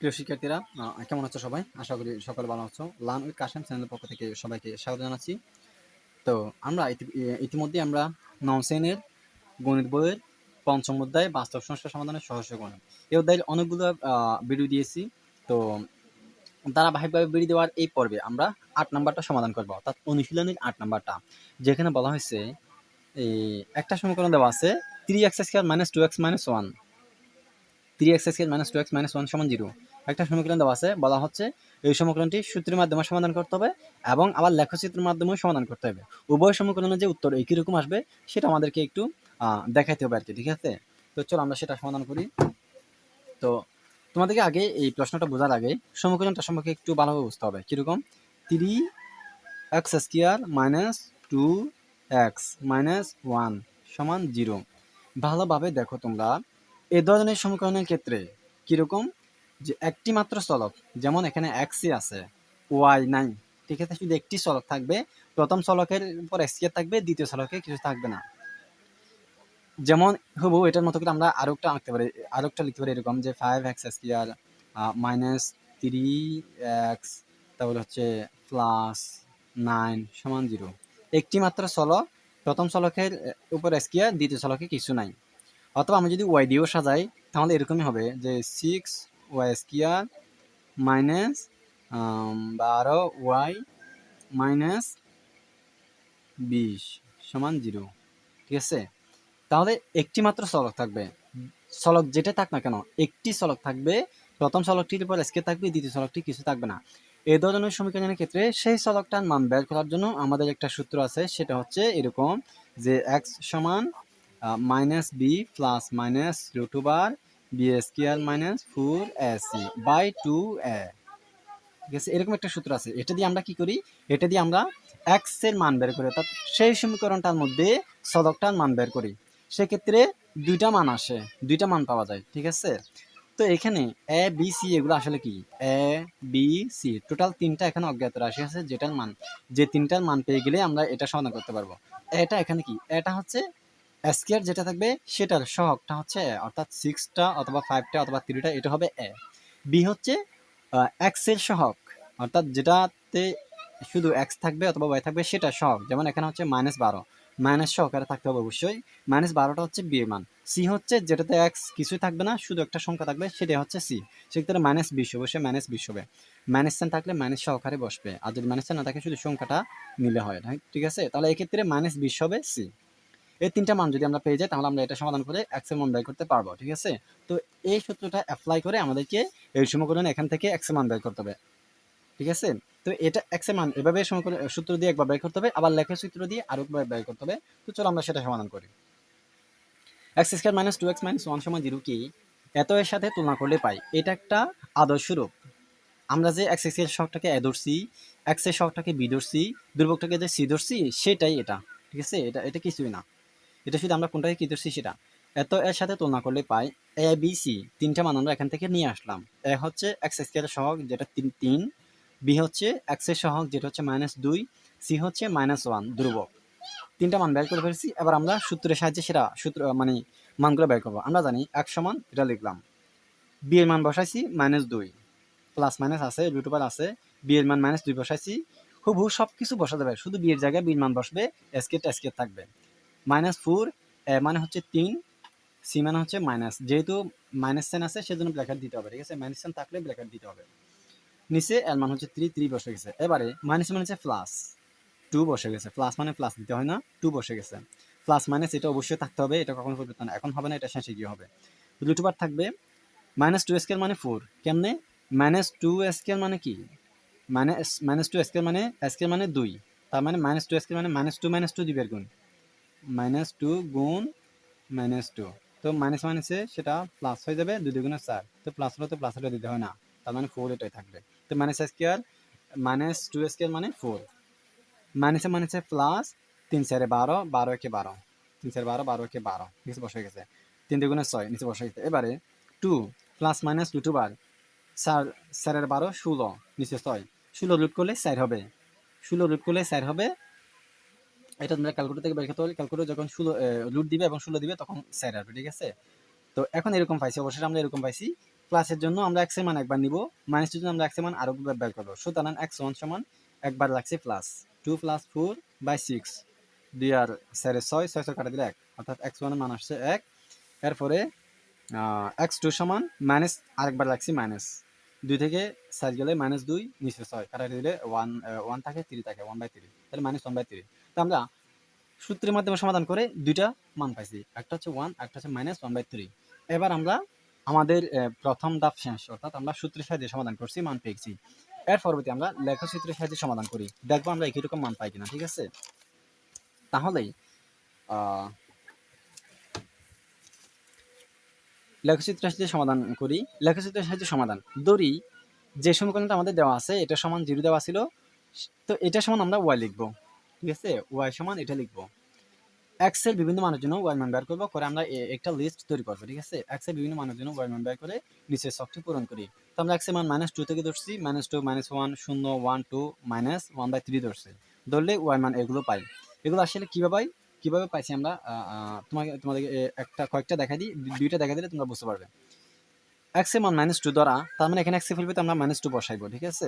প্রিয় শিক্ষার্থীরা, কেমন আছো সবাই? আশা করি সকলে ভালো আছো। লার্ন উইথ কাশেম চ্যানেলের পক্ষ থেকে সবাইকে স্বাগত জানাচ্ছি। তো আমরা ইতিমধ্যে আমরা নবম শ্রেণীর গণিত বইয়ের পঞ্চম অধ্যায় বাস্তব সমস্যা সমাধানের সহজ গণিত এই অধ্যায়ের অনেকগুলো ভিডিও দিয়েছি। তো ধারাবাহিকভাবে ভিডিও দেওয়ার এই পর্বে আমরা ৮ নাম্বারটা সমাধান করবো, অর্থাৎ অনুশীলনীর ৮ নাম্বারটা, যেখানে বলা হয়েছে এই একটা সমীকরণ দেওয়া আছে 3x² - 2x - 1, 3x² - 2x - 1 = 0। একটা সমীকরণ দেওয়া আছে, বলা হচ্ছে এই সমীকরণটি সূত্রের মাধ্যমে সমাধান করতে হবে এবং আবার লেখচিত্রের মাধ্যমেও সমাধান করতে হবে। উভয় সমীকরণের যে উত্তর একই রকম আসবে সেটা আমাদেরকে একটু দেখাইতে হবে আর কি, ঠিক আছে? তো চলো আমরা সেটা সমাধান করি। তো তোমাদেরকে আগে এই প্রশ্নটা বোঝার আগে সমীকরণটা সম্পর্কে একটু ভালোভাবে বুঝতে হবে। কিরকম? 3x² - 2x - 1 = 0। ভালোভাবে দেখো তোমরা, এ ধরনের সমীকরণের ক্ষেত্রে কিরকম, যে একটি মাত্র চলক, যেমন এখানে x আছে, y নাই, ঠিক আছে? শুধু একটি চলক থাকবে, প্রথম চলকের উপর x থাকবে, দ্বিতীয় চলকে কিছু থাকবে না। যেমন হুবহু এটার মতো করে আমরা আরেকটা আঁকতে পারি, আরেকটা লিখতে পারি এরকম, যে 5x² - 3x, তাহলে হচ্ছে +9 = 0। একটি মাত্র চলক, প্রথম চলকের উপর x, দ্বিতীয় চলকে কিছু নাই। অথবা আমি যদি y দিয়েও সাজাই তাহলে এরকমই হবে, যে 6y² - 12y - 20 = 0, ঠিক আছে? তাহলে একটি মাত্র চলক থাকবে, চলক যেটা থাক না কেন একটি চলক থাকবে, প্রথম চলকটির উপর স্কেল থাকবে, দ্বিতীয় চলকটি কিছু থাকবে না। এই ধরনের সমীকরণের ক্ষেত্রে সেই চলকটার মান বের করার জন্য আমাদের একটা সূত্র আছে, সেটা হচ্ছে এরকম, যে x সমান -b plus minus √b² - 4ac by 2a, ঠিক আছে? এরকম একটা সূত্র আছে। এটা দিয়ে আমরা কি করি, এটা দিয়ে আমরা x এর মান বের করি, অর্থাৎ সেই সমীকরণটার মধ্যে চলকটার মান বের করি। সেক্ষেত্রে দুইটা মান আসে, দুইটা মান পাওয়া যায়, ঠিক আছে? তো এখানে এ বি সি এগুলো আসলে কি, এ বি সি টোটাল তিনটা এখানে অজ্ঞাত রাশি আছে, যেটার মান, যে তিনটার মান পেয়ে গেলে আমরা এটা সমাধান করতে পারবো। এটা এখানে কি, এটা হচ্ছে স্কয়ার যেটা থাকবে সেটার সহগটা হচ্ছে এ, অর্থাৎ 6টা অথবা 5টা অথবা 3টা, এটা হবে এ। বি হচ্ছে এক্স এর সহগ, অর্থাৎ যেটাতে শুধু এক্স থাকবে অথবা ওয়াই থাকবে সেটা সহগ, যেমন এখানে হচ্ছে -12, মাইনাস সহকারে থাকতে হবে অবশ্যই। -12টা হচ্ছে বি এর মান। সি হচ্ছে যেটাতে এক্স কিছুই থাকবে না, শুধু একটা সংখ্যা থাকবে, সেটা হচ্ছে সি। সেক্ষেত্রে -20 অবশ্যই -20 হবে। মাইনাস সাইন থাকলে মাইনাস সহকারে বসবে, আর যদি মাইনাস সাইন না থাকে শুধু সংখ্যাটা নিলে হয়, ঠিক আছে? তাহলে এক্ষেত্রে -20 হবে সি। এই তিনটা মান যদি আমরা পেয়ে যাই তাহলে আমরা এটা সমাধান করে x এর মান বের করতে পারবো, ঠিক আছে? তো এই সূত্রটা অ্যাপ্লাই করে আমাদেরকে এই সমীকরণ এখান থেকে x এর মান বের করতে হবে, ঠিক আছে? তো এটা x এর মান এভাবে সমীকরণ সূত্র দিয়ে একবার বের করতে হবে, আবার লেখার সূত্র দিয়ে আরেকবার বের করতে হবে। তো চলো আমরা সেটা সমাধান করি। x² - 2x - 1 = 0 কি, এত এর সাথে তুলনা করলে পাই, এটা একটা আদর্শ রূপ। আমরা যে x এর সহগটাকে a ধরছি, x এর সহগটাকে b ধরছি, ধ্রুবকটাকে যে c ধরছি, সেটাই এটা, ঠিক আছে? এটা কিছুই না, এটা শুধু আমরা কোনটাকে কি ধরছি সেটা। এত এর সাথে তুলনা করলে পাই এ বি সি, তিনটা মান আমরা এখান থেকে নিয়ে আসলাম। এ হচ্ছে x² এর সহগ যেটা 3, বি হচ্ছে x এর সহগ যেটা হচ্ছে -2, সি হচ্ছে -1 ধ্রুবক। তিনটা মান বের করে ফেলছি। এবার আমরা সূত্রের সাহায্যে সেটা সূত্র মানে মানগুলো বের করবো। আমরা জানি x সমান, এটা লিখলাম, বি এর মান বসাইছি -2, প্লাস মাইনাস আছে, √, আছে, বি এর মান -2 বসাইছি। হুবহু সবকিছু বসা যাবে, শুধু বি এর জায়গায় বি এর মান বসবে, স্কেয়ার থাকবে। -4 মানে হচ্ছে 3, সি মানে হচ্ছে মাইনাস, যেহেতু মাইনাস সাইন আছে সেজন্য ব্র্যাকেট দিতে হবে, ঠিক আছে? মাইনাস সাইন থাকলে ব্র্যাকেট দিতে হবে। নিচে এর মান হচ্ছে 3 বসে গেছে। এবারে মাইনাস মানে হচ্ছে প্লাস 2 বসে গেছে, প্লাস মানে প্লাস দিতে হয় না, 2 বসে গেছে। প্লাস মাইনাস এটা অবশ্যই থাকতে হবে, এটা কখনো পরিবর্তন এখন হবে না, এটা শেষে গিয়ে হবে। √, থাকবে -2 মানে 4, কেমনে? -2 মানে কি, -2 মানে 2, তার মানে -2 মানে -2 2 গুণ, -2 গুণ -2। তো মাইনাস মাইনাসে সেটা প্লাস হয়ে যাবে, 2 2 গুণে 4, তো প্লাস হলে তো প্লাস হলে দিতে হয় না, তার মানে 4 এটাই থাকবে। তো -2 মানে 4, মাইনাসে মাইনাসে প্লাস, 3 4 12, 12 একে 12, 3 4 12, 12 একে 12, নিচে বসে গেছে। 3 2 গুণে 6, নিচে বসে গেছে। এবারে 2 প্লাস মাইনাস √, 4 4 এর 12 16, নিচে 6, 16 রুট করলে 4 হবে, 16 রুট করলে 4 হবে। এটা তোমরা ক্যালকুলেটর থেকে বের করতে পারলে, ক্যালকুলেটর যখন 16 রুট দিবে এবং 16 দিবে তখন 4 আসবে, ঠিক আছে? তো এখন এরকম পাইছি, অবশ্যই আমরা এরকম পাইছি প্লাসের জন্য আমরা x এর মান একবার নিব, মাইনাসের জন্য আমরা x এর মান আরো একবার বের করব। সুতরাং x1 সমান একবার লাগছে প্লাস 2 + 4/6, 2 আর 4 6, 6 6 কাটা দিলে 1, অর্থাৎ x1 এর মান আসছে 1। এরপরে x2 সমান মাইনাস আরেকবার লাগছে মাইনাস 2 থেকে 4 গেলে -2 নিচে 6 কাটা দিলে 1 থাকে 3 থাকে 1/3, তাহলে -1/3। তো আমরা সূত্রের মাধ্যমে সমাধান করে দুইটা মান পাইছি, একটা হচ্ছে 1, একটা হচ্ছে -1/3। এবার আমরা আমাদের প্রথম ধাপ শেষ, অর্থাৎ আমরা সূত্রের সাহায্যে সমাধান করছি, মান পেয়েছি। এর পরবর্তী আমরা লেখচিত্রের সাহায্যে সমাধান করি, দেখবো আমরা একই রকম মান পাই কিনা। ঠিক আছে, তাহলেই লেখচিত্রের সাহায্যে সমাধান করি। লেখচিত্রের সাহায্যে সমাধান ধরি, যে সমীকরণটা আমাদের দেওয়া আছে এটা সমান 0 দেওয়া ছিল, তো এটা সমান আমরা y লিখবো। ঠিক আছে, y সমান এটা লিখবো। x এর বিভিন্ন মানের জন্য y মান বের করব, করে আমরা একটা লিস্ট তৈরি করব। ঠিক আছে, x এর বিভিন্ন মানের জন্য y মান বের করে নিচের ছকটি পূরণ করি। তো আমরা x এর মান -2 থেকে ধরছি, -2 -1 0 1 2 -1/3 ধরছি, ধরলে y মান এগুলো পাই। এগুলো আসলে কিভাবে পাইছি আমরা তোমাদের কয়েকটা দেখাই দিই, দুইটা দেখা দিলে তোমরা বুঝতে পারবে। x এর মান -2 ধরা, তার মানে এখানে x এর ফেলবে, তো আমরা -2 বসাইবো। ঠিক আছে,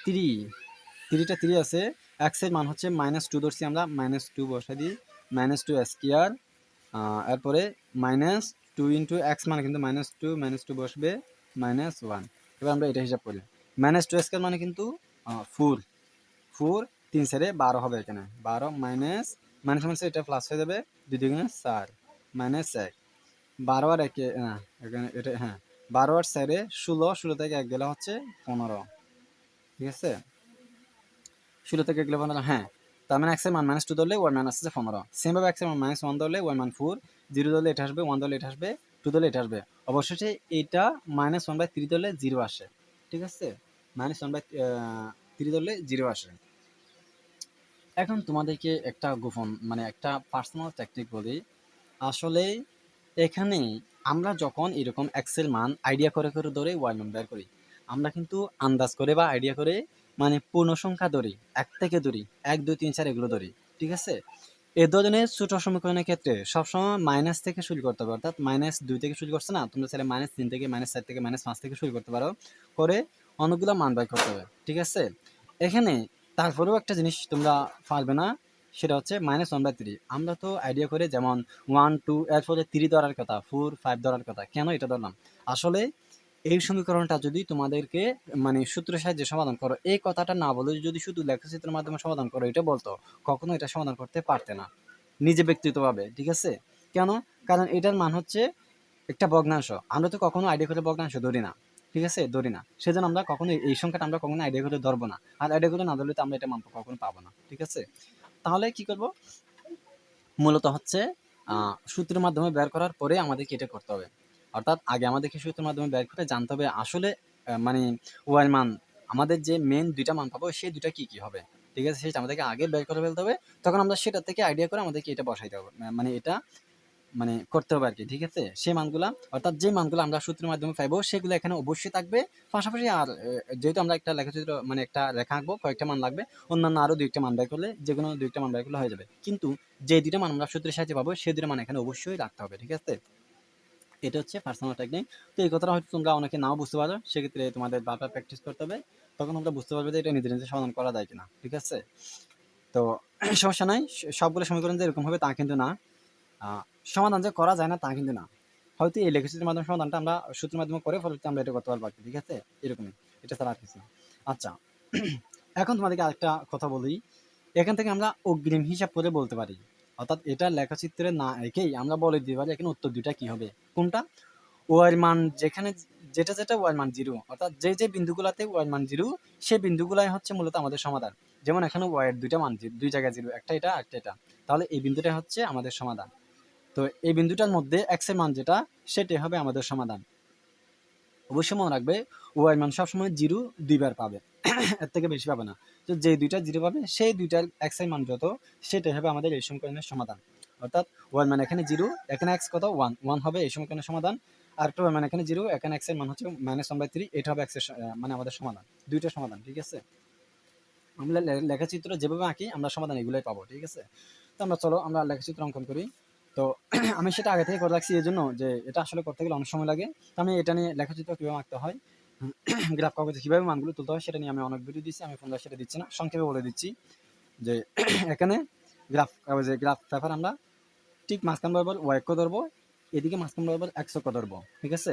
3 আছে, x এর মান হচ্ছে -2 ধরছি আমরা, -2 বসাই দিই, -2 স্কয়ার, এরপরে -2 ইন্টু x মানে কিন্তু -2 বসবে, -1। এবার আমরা এটা হিসাব করি, -2 স্কয়ার মানে কিন্তু 4, 3 × 12 হবে, এখানে 12 মাইনাস মাইনাস এটা প্লাস হয়ে যাবে, 2 × 4 -1, 12 আর 1 এখানে এটা, হ্যাঁ 12 আর 4 16 থেকে 1 গেলে হচ্ছে 15। ঠিক আছে, 16 থেকে গেলে 15, হ্যাঁ। তার মানে x এর মান -2 ধরলে y মান আসছে 15। সেম ভাবে x এর মান -1 ধরলে y মান 4, 0 ধরলে এটা আসবে, 1 ধরলে এটা আসবে, 2 ধরলে এটা আসবে। অবশেষে এটা -1/3 ধরলে 0 আসে। ঠিক আছে, -1/3 ধরলে 0 আসে। এখন তোমাদেরকে একটা গোপন মানে একটা পার্সোনাল টেকনিক বলি। আসলে এখানে আমরা যখন এরকম x এর মান আইডিয়া করে ধরে y মান বের করি, আমরা কিন্তু আন্দাজ করে বা আইডিয়া করে মানে পূর্ণ সংখ্যা ধরি, 1 থেকে ধরি, 1 2 3 4 এগুলো ধরি। ঠিক আছে, এ ধরনের ছোট সমীকরণের ক্ষেত্রে সবসময় মাইনাস থেকে শুরু করতে হবে, অর্থাৎ -2 থেকে শুরু করছে না, তোমরা চাইলে -3 থেকে -4 থেকে -5 থেকে শুরু করতে পারো, করে অনেকগুলো মান বের করতে হবে। ঠিক আছে, এখানে তারপরেও একটা জিনিস তোমরা পারবে না, সেটা হচ্ছে -1/3। আমরা তো আইডিয়া করে যেমন 1 2 এরপরে 3 ধরার কথা, 4 5 ধরার কথা, কেন এটা ধরলাম? আসলে এই সমীকরণটা যদি তোমাদেরকে মানে সূত্রের সাহায্যে সমাধান করো, এই কথাটা না বলে যদি শুধু লেখচিত্রের মাধ্যমে সমাধান করো এটা বলতো, কখনো এটা সমাধান করতে পারতে না নিজে ব্যক্তিগতভাবে। ঠিক আছে, কেন? কারণ এটার মান হচ্ছে একটা ভগ্নাংশ, আমরা তো কখনো আইডিয়া করে ভগ্নাংশ ধরি না। ঠিক আছে, ধরি না, সেজন্য আমরা কখনো এই সংখ্যাটা আমরা কখনো আইডিয়া করে ধরবো না, আর আইডিয়া করে না ধরলে তো আমরা এটা মান কখনো পাবো না। ঠিক আছে, তাহলে কি করব? মূলত হচ্ছে সূত্রের মাধ্যমে বের করার পরে আমাদেরকে এটা করতে হবে, অর্থাৎ আগে আমাদেরকে সূত্রের মাধ্যমে বের করে জানতে হবে আসলে মানে ওয়াই মান, আমাদের যে মেন দুইটা মান পাবো সেই দুইটা কি কি হবে। ঠিক আছে, সেটা আমাদেরকে আগে বের করে ফেলতে হবে, তখন আমরা সেটা থেকে আইডিয়া করে আমাদেরকে এটা বসাইতে হবে, মানে এটা মানে করতে হবে আর কি। ঠিক আছে, সেই মানগুলা, অর্থাৎ যে মানগুলো আমরা সূত্রের মাধ্যমে পাইবো সেগুলো এখানে অবশ্যই থাকবে। পাশাপাশি আর যেহেতু আমরা একটা লেখচিত্র মানে একটা রেখা আঁকবো, কয়েকটা মান লাগবে, অন্যান্য আরো দুইটা মান বের করলে, যে কোনো দুইটা মান বের করলে হয়ে যাবে। কিন্তু যে দুইটা মান আমরা সূত্রের সাহায্যে পাবো সেই দুইটা মান এখানে অবশ্যই রাখতে হবে। ঠিক আছে, এটা হচ্ছে পার্সোনাল টেকনিক। তো এই কথাটা হয়তো তোমরা অনেকে নাও বুঝতে পারো, সেক্ষেত্রে তোমাদের বারবার প্র্যাকটিস করতে হবে, তখন তোমরা বুঝতে পারবে যে এটা নিজে নিজে সমাধান করা যায় কিনা। ঠিক আছে, তো সমস্যা নাই, সবগুলো সমীকরণ যে এরকম হবে তা কিন্তু না, সমাধান যে করা যায় না তা কিন্তু না। হয়তো এই লেখচিত্রের মাধ্যমে সমাধানটা আমরা সূত্রের মাধ্যমে করে ফলে আমরা এটা করতে পারবো। ঠিক আছে, এরকমই, এটা ছাড়া আর কিছু। আচ্ছা, এখন তোমাদেরকে আরেকটা কথা বলি, এখান থেকে আমরা অগ্রিম হিসাব করে বলতে পারি, অর্থাৎ এটা লেখচিত্রে না একেই আমরা বলে দিতে পারি এখানে উত্তর দুইটা কি হবে। কোনটা? ওয়াই মান যেখানে যেটা ওয়াই মান 0, অর্থাৎ যে যে বিন্দুগুলাতে ওয়াই মান 0 সেই বিন্দুগুলাই হচ্ছে মূলত আমাদের সমাধান। যেমন এখানে ওয়াই এর দুইটা মান, দুই জায়গায় 0, একটা এটা একটা এটা, তাহলে এই বিন্দুটা হচ্ছে আমাদের সমাধান। তো এই বিন্দুটার মধ্যে x এর মান যেটা, সেটাই হবে আমাদের সমাধান। অবশ্যই মনে রাখবে, ওয়াই মান সবসময় 0 দুইবার পাবে, এর থেকে বেশি পাবে না। তো যে দুইটা 0 পাবে সেই দুইটার x এর মান যত, সেটাই হবে আমাদের এই সমীকরণের সমাধান। অর্থাৎ ওয়াই মান এখানে 0, এখানে x কত 1, 1 হবে এই সমীকরণের সমাধান। আর একটা ওয়াই মান এখানে 0, এখানে x এর মান হচ্ছে -1/3, এটা হবে x এর মানে আমাদের সমাধান, দুইটা সমাধান। ঠিক আছে, আমরা লেখাচিত্র যেভাবে আঁকি আমরা সমাধান এগুলোই পাবো। ঠিক আছে, তো আমরা চলো আমরা লেখাচিত্র অঙ্কন করি। তো তো আমি সেটা আগে থেকে করে রাখছি এই জন্য যে এটা আসলে করতে গেলে অনেক সময় লাগে। তো আমি এটা নিয়ে লেখচিত্র কীভাবে আঁকতে হয়, গ্রাফ কাগজে কীভাবে মানগুলো তুলতে হয় সেটা নিয়ে আমি অনেক ভিডিও দিচ্ছি। আমি পুনরায় সেটা দিচ্ছি না, সংক্ষেপে বলে দিচ্ছি যে এখানে গ্রাফ কাগজে গ্রাফ পেপার আমরা ঠিক মাঝখান বরাবর ওয়াই অক্ষ ধরবো, এদিকে মাঝখান বরাবর এক্স অক্ষ ধরবো, ঠিক আছে।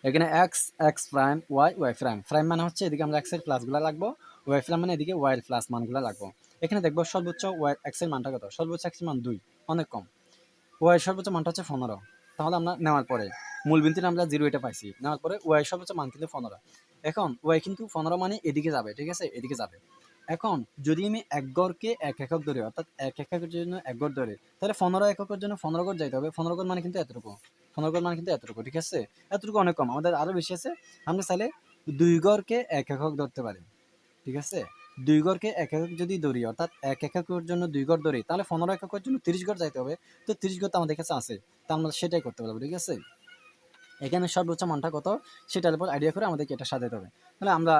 এখানে X X prime Y Y prime, prime মানে হচ্ছে এদিকে আমরা এক্স এর প্লাসগুলো লাগবো, ওয়াই প্রাইম মানে এদিকে ওয়াই এর প্লাস মানগুলো লাগবো। এখানে দেখবো সর্বোচ্চ ওয়াই এক্স এর মানটা কত, সর্বোচ্চ এক্স এর মান 2, অনেক কম। ওয়াই সর্বোচ্চ মানটা হচ্ছে 15, তাহলে আমরা নেওয়ার পরে মূল বিন্দুতে আমরা 0 এটা পাইছি, নেওয়ার পরে ওয়াই সর্বোচ্চ মান কিন্তু 15। এখন ওয়াই কিন্তু 15 মানে এদিকে যাবে, ঠিক আছে, এদিকে যাবে। এখন যদি আমি এক গড়কে এক একক ধরি, অর্থাৎ এক এককের জন্য এক গড় ধরে, তাহলে 15 এককের জন্য 15 গড় যাইতে হবে। 15 গড় মানে কিন্তু এতটুকু, 15 গড় মানে কিন্তু এতটুকু, ঠিক আছে। এতটুকু অনেক কম, আমাদের আরো বেশি আছে। আমরা চাইলে 2 গড়কে এক একক ধরতে পারি, ঠিক আছে। 2 গড়কে এক একক যদি ধরি, অর্থাৎ এক এককের জন্য 2 গড় ধরি, তাহলে 15 এককের জন্য 30 গড় যাইতে হবে। তো 30 গড় তো আমাদের কাছে আছে, তা আমরা সেটাই করতে পারবো, ঠিক আছে। এখানে সর্বোচ্চ মানটা কত সেটার উপর আইডিয়া করে আমাদেরকে এটা সাজাতে হবে। তাহলে আমরা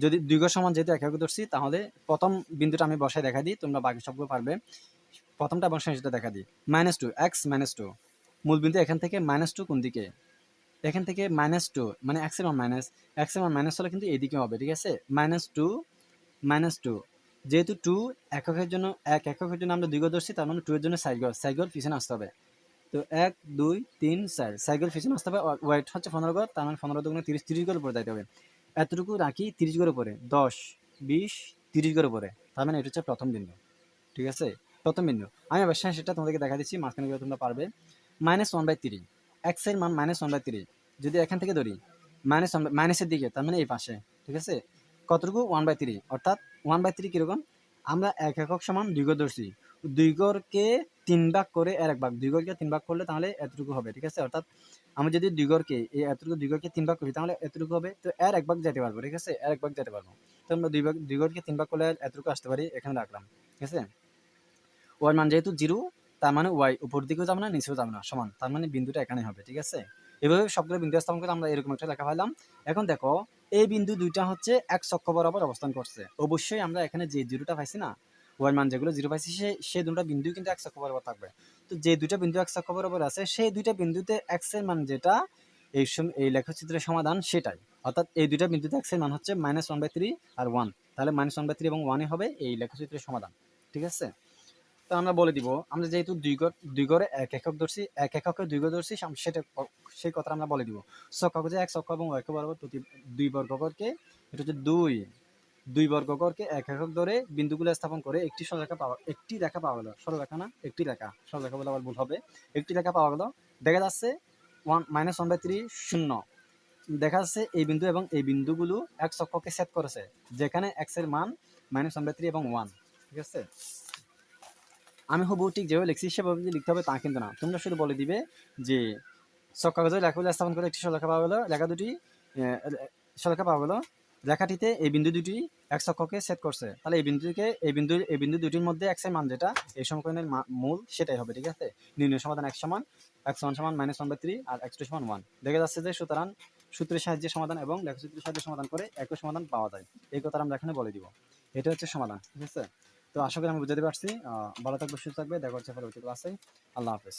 যদি 2 গড় সমান যেহেতু এক একক ধরছি, তাহলে প্রথম বিন্দুটা আমি বসায় দেখা দিই, তোমরা বাকি সবগুলো পারবে। প্রথমটা বসায় সেটা দেখা দিই, -2 এক্স -2, মূল বিন্দু এখান থেকে -2 কোন দিকে, এখান থেকে -2 মানে এক্স এর মান মাইনাস, এক্স এর মান মাইনাস হলে কিন্তু এইদিকে হবে, ঠিক আছে। -2 যেহেতু 2 এককের জন্য এক এককের জন্য আমরা 2 গড় ধরছি, তার মানে 2 এর জন্য 4 গড়, 4 গড় পিছনে আসতে হবে। তো 1 2 3 4, 4 গড় পিছনে আসতে হবে। ওয়েট হচ্ছে 15 গড়, তার মানে 15 দুগুণে 30, 30 গড় উপরে যাইতে হবে। এতটুকু রাখি 30 গড় উপরে, 10 20 30 গড় উপরে, তার মানে এটা হচ্ছে প্রথম বিন্দু, ঠিক আছে, প্রথম বিন্দু। আমি অবশ্যই সেটা তোমাদেরকে দেখা দিচ্ছি, মাঝখানে গিয়ে তোমরা পারবে। -1/3, এক্স এর মান -1/3, যদি এখান থেকে ধরি মাইনাসের দিকে, তার মানে এই পাশে, ঠিক আছে। কতটুকু 1/3, অর্থাৎ 1/3 কিরকম, আমরা এক একক সমান 2 গড় ধরছি, 2 গড়কে 3 ভাগ করে এর এক ভাগ, 2 গড়কে 3 ভাগ করলে তাহলে এতটুকু হবে, ঠিক আছে। অর্থাৎ আমি যদি 2 গড়কে এই এতটুকু 2 গড়কে 3 ভাগ করি, তাহলে এতটুকু হবে। তো এর এক ভাগ যেতে পারবো, ঠিক আছে, এর এক ভাগ যেতে পারবো। তো আমরা 2 গড়কে 3 ভাগ করলে এতটুকু আসতে পারি, এখানে রাখলাম, ঠিক আছে। ওয়াই মান যেহেতু 0, তার মানে ওয়াই উপর দিকেও যাবে না নিচেও যাবে না, সমান, তার মানে বিন্দুটা এখানে হবে, ঠিক আছে। এভাবে সবগুলো বিন্দু স্থাপন করে আমরা এরকম একটা লেখা পাইলাম। এখন দেখো এই বিন্দু দুইটা হচ্ছে এক অক্ষ বরাবর অবস্থান করছে, অবশ্যই আমরা এখানে যে 0টা পাইছি না, ওয়াই মান যেগুলো 0 পাইছি, সেই দুটো বিন্দু কিন্তু এক অক্ষ বরাবর থাকবে। তো যে দুইটা বিন্দু এক অক্ষ বরাবর আছে, সেই দুইটা বিন্দুতে এক্স এর মান যেটা এই লেখচিত্রের সমাধান সেটাই, অর্থাৎ এই দুইটা বিন্দুতে এক্স এর মান হচ্ছে -1/3 আর 1, তাহলে -1/3 এবং 1 হবে এই লেখচিত্রের সমাধান, ঠিক আছে। তো আমরা বলে দিব, আমরা যেহেতু 2 গড়ে এক একক ধরছি, এক এককে 2 গড় ধরছি, সেটা সেই কথাটা আমরা বলে দিব। ছক কাগজে এক অক্ষ এবং অক্ষ বরাবর প্রতি 2 বর্গকরকে, এটা হচ্ছে 2 বর্গকরকে এক একক ধরে বিন্দুগুলো স্থাপন করে একটি রেখা পাওয়া গেল, সরলরেখা না, একটি রেখা, সরলরেখা বলে আবার ভুল হবে, একটি রেখা পাওয়া গেল। দেখা যাচ্ছে -1/3 0, দেখা যাচ্ছে এই বিন্দু এবং এই বিন্দুগুলো এক অক্ষকে ছেদ করেছে, যেখানে x এর মান -1/3 এবং 1, ঠিক আছে। আমি হুবহু ঠিক যেভাবে লিখছি সেভাবে যে লিখতে হবে তা কিন্তু না, তোমরা শুধু বলে দিবে যে ছক কাগজে লেখাগুলো স্থাপন করে একটি সরলরেখা পাওয়া গেল, সরলরেখা পাওয়া গেল, রেখাটিতে এই বিন্দু দুটি এক অক্ষকে ছেদ করছে, তাহলে এই বিন্দু দুটির মধ্যে x এর মান যেটা এই সমীকরণের মূল সেটাই হবে, ঠিক আছে। নির্ণয় সমাধান x সমান -1/3 আর x2 সমান 1, দেখা যাচ্ছে যে সুতরাং সূত্রের সাহায্যে সমাধান এবং লেখচিত্রের সাহায্যে সমাধান করে একই সমাধান পাওয়া যায়, এই কথা আমরা এখানে বলে দিব। এটা হচ্ছে সমাধান, ঠিক আছে। তো আশা করি আমি বুঝাতে পারছি। ভালো থাকবে, সুস্থ থাকবে, দেখা হচ্ছে পরবর্তী ক্লাসে। আল্লাহ হাফেজ।